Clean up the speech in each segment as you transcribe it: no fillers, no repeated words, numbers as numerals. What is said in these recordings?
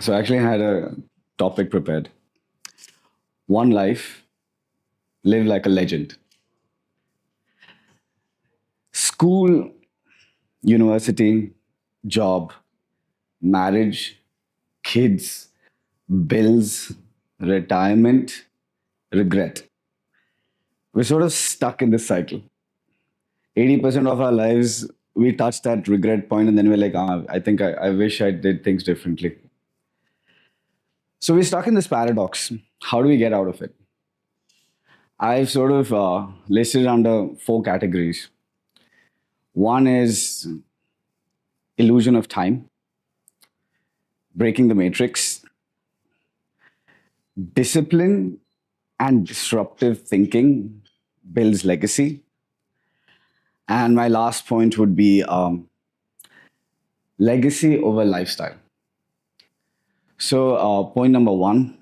So I actually had a topic prepared. One life, live like a legend. School, university, job, marriage, kids, bills, retirement, regret. We're sort of stuck in this cycle. 80% of our lives, we touch that regret point and then we're like, I think I wish I did things differently. So we're stuck in this paradox. How do we get out of it? I've sort of listed under four categories. One is illusion of time, breaking the matrix, discipline and disruptive thinking builds legacy. And my last point would be legacy over lifestyle. So, point number one,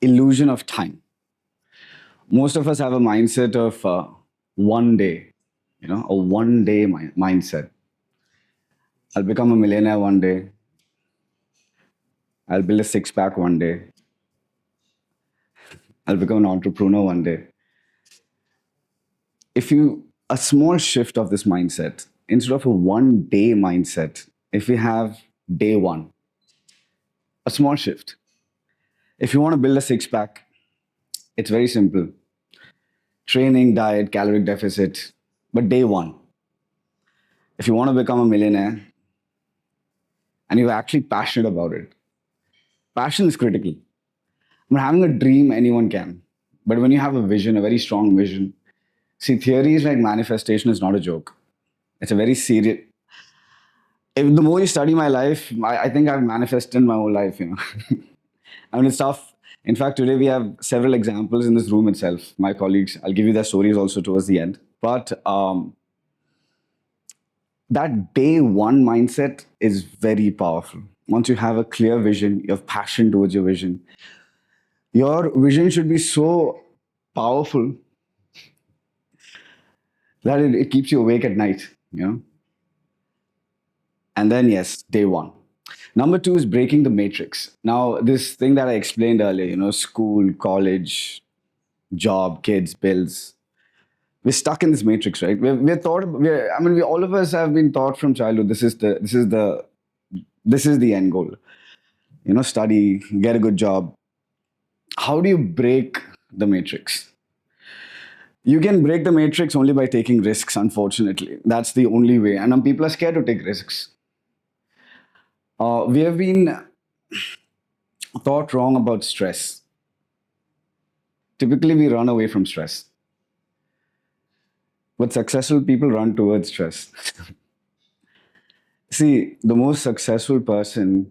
illusion of time. Most of us have a mindset of one day, a one day mindset. I'll become a millionaire one day. I'll build a six pack one day. I'll become an entrepreneur one day. If you, a small shift of this mindset, instead of a one day mindset, if we have day one, a small shift. If you want to build a six pack, it's very simple training, diet, caloric deficit, but day one. If you want to become a millionaire and you're actually passionate about it, passion is critical. I mean, having a dream, anyone can. But when you have a vision, a very strong vision, see, theories like manifestation is not a joke. It's a very serious. If the more you study my life, I think I've manifested my whole life. I mean, it's tough. In fact, today we have several examples in this room itself. My colleagues, I'll give you their stories also towards the end. But that day one mindset is very powerful. Once you have a clear vision, you have passion towards your vision should be so powerful that it keeps you awake at night. And then, yes, day one. Number two is breaking the matrix. Now, this thing that I explained earlier, school, college, job, kids, bills. We're stuck in this matrix, right? We're taught. All of us have been taught from childhood. This is the end goal. Study, get a good job. How do you break the matrix? You can break the matrix only by taking risks, unfortunately. That's the only way. And people are scared to take risks. We have been taught wrong about stress. Typically, we run away from stress. But successful people run towards stress. See, the most successful person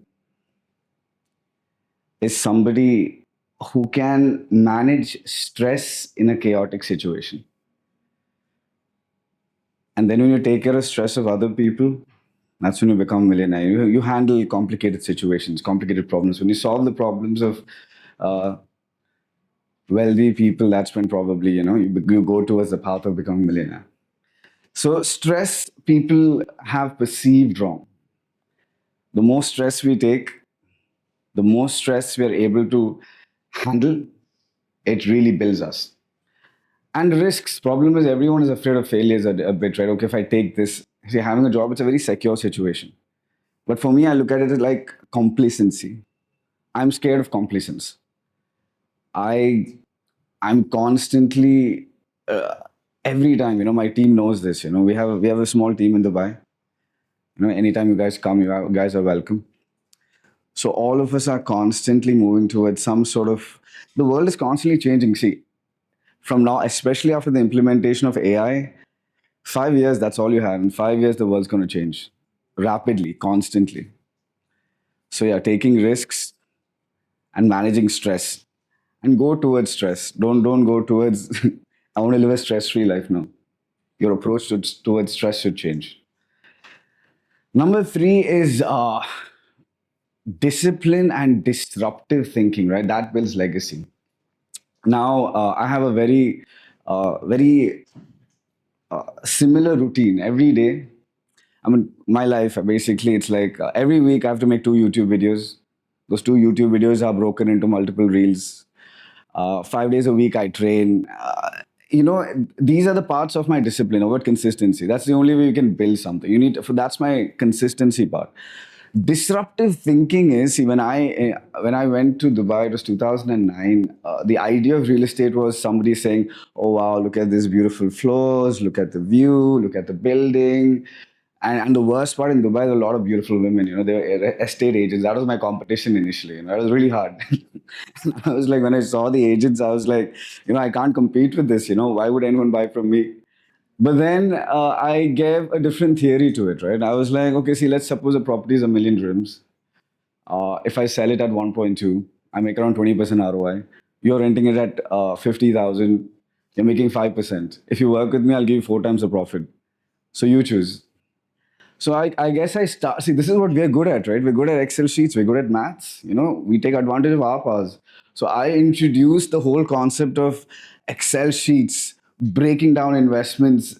is somebody who can manage stress in a chaotic situation. And then when you take care of stress of other people, that's when you become a millionaire. You handle complicated situations, complicated problems. When you solve the problems of wealthy people, that's when probably, you go towards the path of becoming a millionaire. So stress people have perceived wrong. The more stress we take, the more stress we are able to handle, it really builds us. And risks, problem is everyone is afraid of failures a bit, right? Okay, if I take this, see, having a job, it's a very secure situation. But for me, I look at it like complacency. I'm scared of complacence. I'm constantly, every time, my team knows this. We have a small team in Dubai. Anytime you guys come, you guys are welcome. So all of us are constantly moving towards some sort of. The world is constantly changing. See, from now, especially after the implementation of AI, 5 years, that's all you have. In 5 years, the world's going to change rapidly, constantly. So yeah, taking risks and managing stress, and go towards stress. Don't go towards. I want to live a stress-free life. No, your approach towards stress should change. Number three is discipline and disruptive thinking. Right, that builds legacy. Now, I have a very similar routine every day. I mean, my life basically, it's like every week I have to make 2 YouTube videos. Those 2 YouTube videos are broken into multiple reels. 5 days a week I train. These are the parts of my discipline about consistency. That's the only way you can build something. That's my consistency part. Disruptive thinking is, see, when I went to Dubai, it was 2009. The idea of real estate was somebody saying, "Oh wow, look at these beautiful floors, look at the view, look at the building." And the worst part in Dubai, there are a lot of beautiful women. They were estate agents. That was my competition initially. It was really hard. I was like, when I saw the agents, I was like, I can't compete with this. Why would anyone buy from me? But then I gave a different theory to it, right? I was like, okay, see, let's suppose a property is a million dirhams. If I sell it at 1.2, I make around 20% ROI. You're renting it at 50,000. You're making 5%. If you work with me, I'll give you 4 times the profit. So you choose. So I guess I start. See, this is what we're good at, right? We're good at Excel sheets. We're good at maths. We take advantage of our powers. So I introduced the whole concept of Excel sheets, breaking down investments.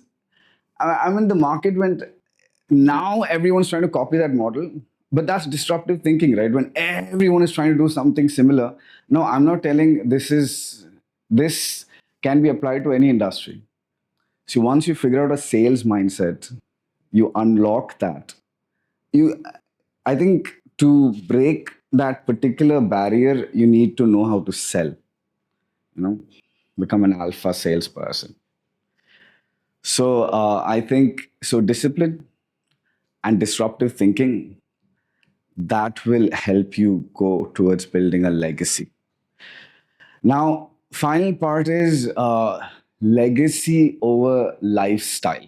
I mean, the market went. Now everyone's trying to copy that model, but that's disruptive thinking, right? When everyone is trying to do something similar. No, I'm not telling this can be applied to any industry. See, once you figure out a sales mindset, you unlock that. You, I think to break that particular barrier, you need to know how to sell. You know, become an alpha salesperson. So I think so. Discipline and disruptive thinking that will help you go towards building a legacy. Now, final part is legacy over lifestyle.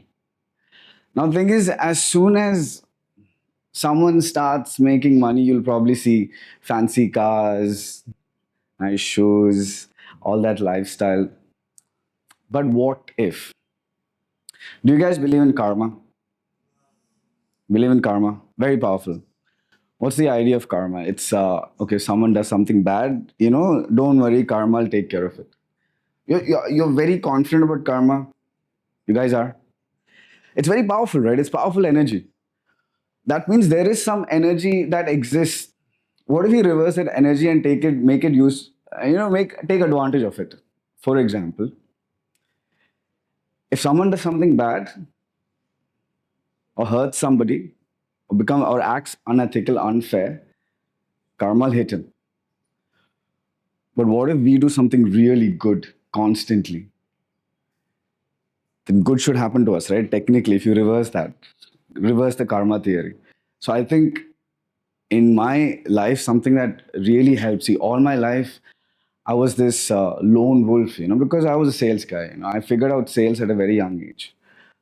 Now, the thing is, as soon as someone starts making money, you'll probably see fancy cars, nice shoes, all that lifestyle. But what if? Do you guys believe in karma? Believe in karma? Very powerful. What's the idea of karma? It's okay, someone does something bad, don't worry, karma will take care of it. You're very confident about karma. You guys are. It's very powerful, right? It's powerful energy. That means there is some energy that exists. What if you reverse that energy and make it use, take advantage of it? For example, if someone does something bad or hurts somebody or acts unethical, unfair, karma will hit him. But what if we do something really good constantly? Then good should happen to us, right? Technically, if you reverse the karma theory. So I think in my life, something that really helps. See, all my life, I was this lone wolf, because I was a sales guy. I figured out sales at a very young age.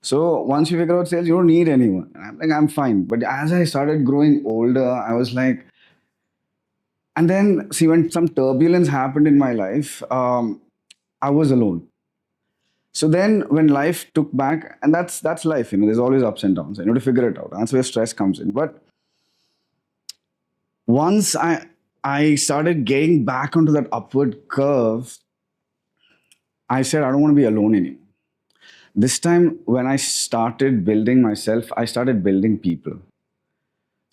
So once you figure out sales, you don't need anyone. And I'm like, I'm fine. But as I started growing older, I was like, and then see, when some turbulence happened in my life, I was alone. So then when life took back, and that's life, there's always ups and downs. To figure it out. That's where stress comes in. But once I started getting back onto that upward curve, I said, I don't want to be alone anymore. This time, when I started building myself, I started building people.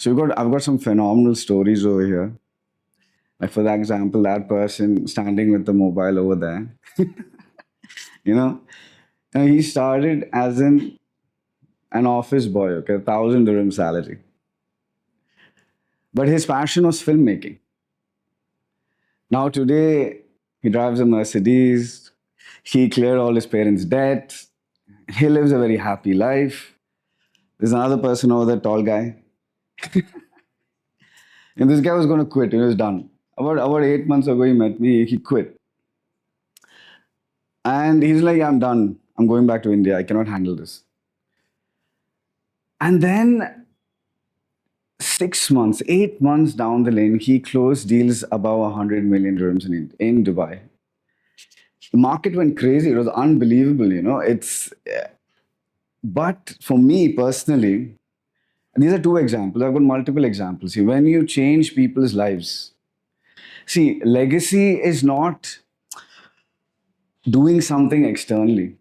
So I've got some phenomenal stories over here. Like for that example, that person standing with the mobile over there. you know, and he started as an office boy, okay, 1,000 dirham salary. But his passion was filmmaking. Now today, he drives a Mercedes. He cleared all his parents' debt. He lives a very happy life. There's another person over there, tall guy. And this guy was going to quit. He was done. About 8 months ago, he met me. He quit. And he's like, I'm done. I'm going back to India. I cannot handle this. And then 6 months, 8 months down the lane, he closed deals above 100 million dirhams in Dubai. The market went crazy. It was unbelievable, But for me personally, these are two examples. I've got multiple examples here. When you change people's lives, see, legacy is not doing something externally.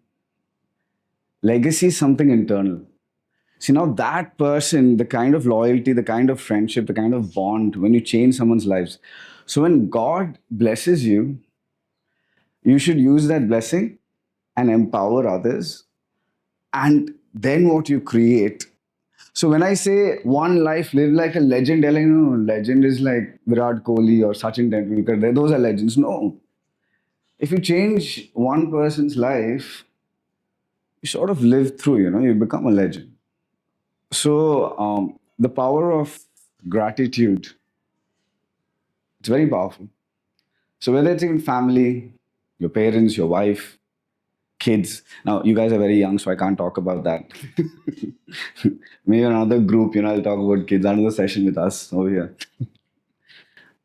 Legacy is something internal. See, now that person, the kind of loyalty, the kind of friendship, the kind of bond, when you change someone's lives. So when God blesses you, you should use that blessing and empower others. And then what you create. So when I say one life, live like a legend, legend is like Virat Kohli or Sachin Tendulkar. Those are legends. No. If you change one person's life, you sort of live through, you become a legend. So the power of gratitude, it's very powerful. So whether it's in family, your parents, your wife, kids. Now you guys are very young, so I can't talk about that. Maybe another group, I'll talk about kids, another session with us over here.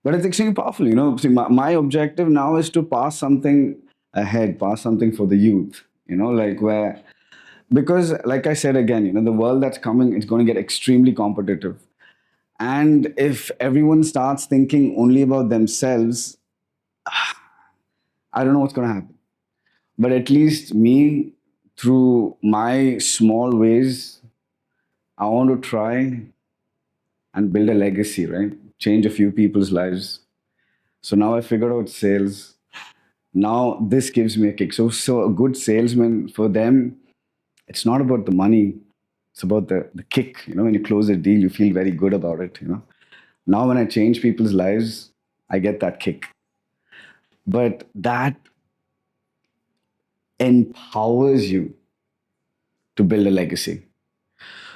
But it's extremely powerful, See, my objective now is to pass something ahead, pass something for the youth, like where, because like I said again, the world that's coming, it's going to get extremely competitive. And if everyone starts thinking only about themselves, I don't know what's going to happen. But at least me, through my small ways, I want to try and build a legacy, right? Change a few people's lives. So now I figured out sales. Now this gives me a kick. So a good salesman, for them, it's not about the money. It's about the kick. When you close a deal, you feel very good about it. Now when I change people's lives, I get that kick. But that empowers you to build a legacy.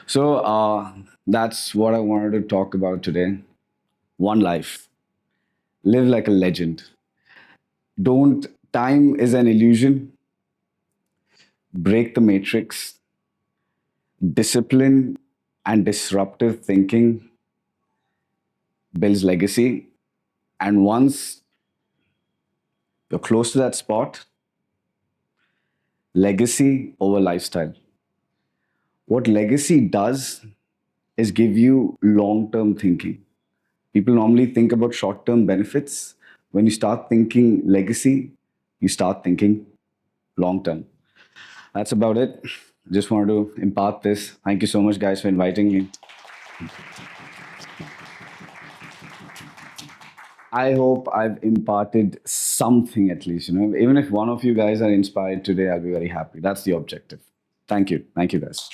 So that's what I wanted to talk about today. One life. Live like a legend. Don't, time is an illusion. Break the matrix. Discipline and disruptive thinking builds legacy. And once you're close to that spot, legacy over lifestyle. What legacy does is give you long term thinking. People normally think about short term benefits. When you start thinking legacy, you start thinking long term. That's about it. Just wanted to impart this. Thank you so much, guys, for inviting me. I hope I've imparted something at least. Even if one of you guys are inspired today, I'll be very happy. That's the objective. Thank you. Thank you, guys.